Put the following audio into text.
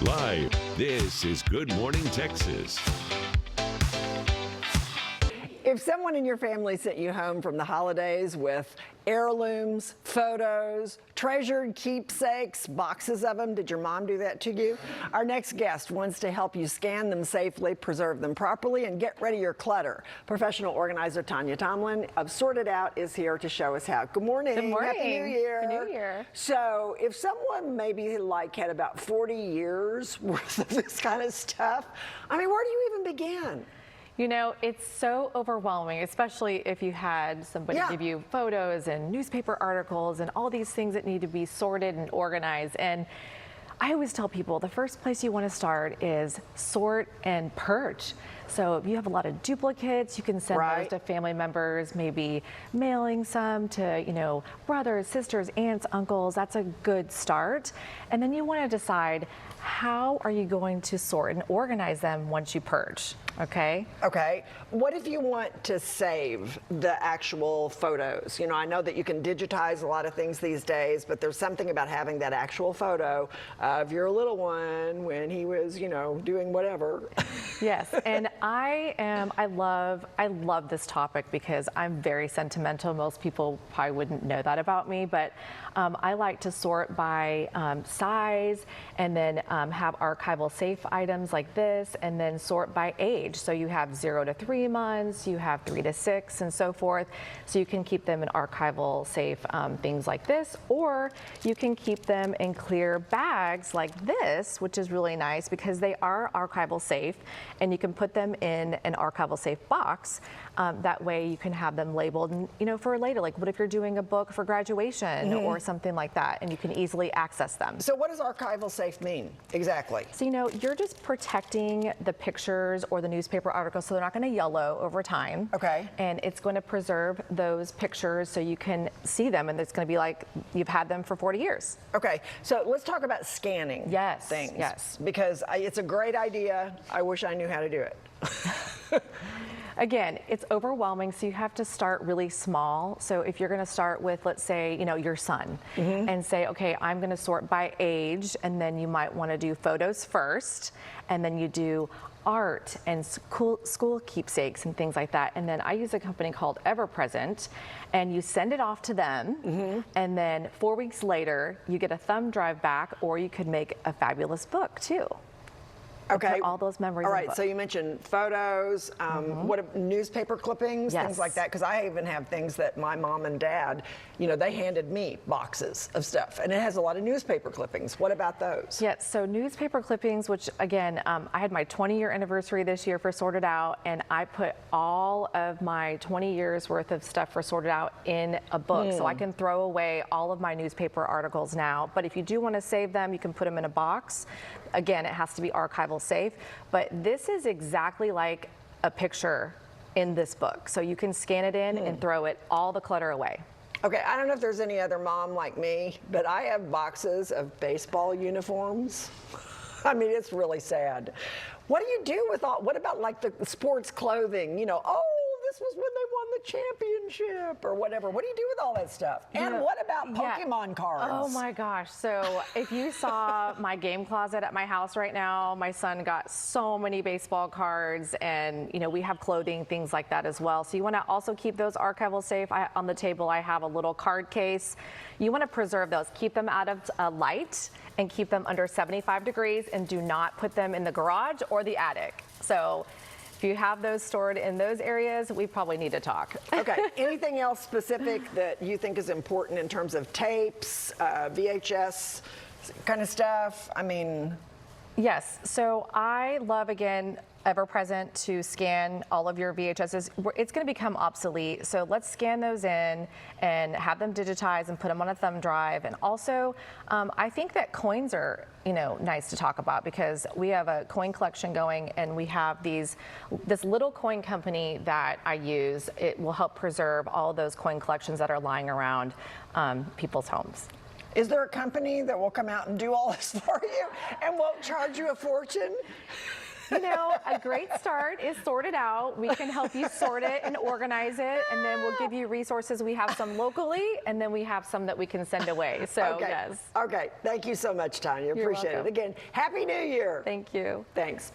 Live, this is Good Morning Texas. If someone in your family sent you home from the holidays with heirlooms, photos, treasured keepsakes, boxes of them, did your mom do that to you? Our next guest wants to help you scan them safely, preserve them properly, and get rid of your clutter. Professional organizer Tonia Tomlin of Sort It Out is here to show us how. Good morning. Good morning. Happy New Year. Happy New Year. So if someone maybe had about 40 years worth of this kind of stuff, I mean, where do you even begin? You know, it's so overwhelming, especially if you had somebody give you photos and newspaper articles and all these things that need to be sorted and organized. And I always tell people the first place you want to start is sort and purge. So if you have a lot of duplicates, you can send those to family members, maybe mailing some to, you know, brothers, sisters, aunts, uncles. That's a good start. And then you want to decide, how are you going to sort and organize them once you purge? Okay. Okay. What if you want to save the actual photos? You know, I know that you can digitize a lot of things these days, but there's something about having that actual photo of your little one when he was, you know, doing whatever. Yes, and I love this topic because I'm very sentimental. Most people probably wouldn't know that about me, but I like to sort by size, and then have archival safe items like this, and then sort by age. So you have 0 to 3 months, you have 3 to 6, and so forth. So you can keep them in archival safe things like this, or you can keep them in clear bags like this, which is really nice because they are archival safe, and you can put them in an archival safe box. That way you can have them labeled, and, you know, for later, like what if you're doing a book for graduation or something like that, and you can easily access them. So what does archival safe mean exactly? So, you know, you're just protecting the pictures or the newspaper articles so they're not going to yellow over time. Okay. And it's going to preserve those pictures so you can see them, and it's going to be like you've had them for 40 years. Okay, so let's talk about scanning things. Yes. Because it's a great idea. I wish I knew how to do it. Again, it's overwhelming, so you have to start really small. So if you're going to start with, let's say, you know, your son, and say, okay, I'm going to sort by age, and then you might want to do photos first, and then you do art and school keepsakes and things like that. And then I use a company called Ever-Present, and you send it off to them, and then 4 weeks later, you get a thumb drive back, or you could make a fabulous book too. Okay. All those memories. All right. So you mentioned photos, what newspaper clippings, things like that. Because I even have things that my mom and dad, you know, they handed me boxes of stuff, and it has a lot of newspaper clippings. What about those? Yes. So newspaper clippings, which again, I had my 20-year anniversary this year for Sort It Out, and I put all of my 20 years worth of stuff for Sort It Out in a book, so I can throw away all of my newspaper articles now. But if you do want to save them, you can put them in a box. Again, it has to be archival safe, but this is exactly like a picture in this book. So you can scan it in and throw all the clutter away. Okay, I don't know if there's any other mom like me, but I have boxes of baseball uniforms. I mean, it's really sad. What do you do with what about like the sports clothing? You know, this was when they won the championship or whatever. What do you do with all that stuff? And what about Pokemon cards? Oh my gosh. So if you saw my game closet at my house right now, my son got so many baseball cards, and, you know, we have clothing, things like that as well. So you want to also keep those archival safe. On the table, I have a little card case. You want to preserve those. Keep them out of light, and keep them under 75 degrees, and do not put them in the garage or the attic. So if you have those stored in those areas, we probably need to talk. Okay. Anything else specific that you think is important in terms of tapes, VHS kind of stuff? I mean. Yes. So I love, again, Ever-Present to scan all of your VHSs. It's going to become obsolete, so let's scan those in and have them digitized and put them on a thumb drive. And also, I think that coins are, you know, nice to talk about, because we have a coin collection going, and we have this little coin company that I use. It will help preserve all of those coin collections that are lying around people's homes. Is there a company that will come out and do all this for you and won't charge you a fortune? You know, a great start is sort it out. We can help you sort it and organize it, and then we'll give you resources. We have some locally, and then we have some that we can send away. So, okay. yes. Okay. Thank you so much, Tonia. You're Appreciate welcome. it. Again, Happy New Year. Thank you. Thanks.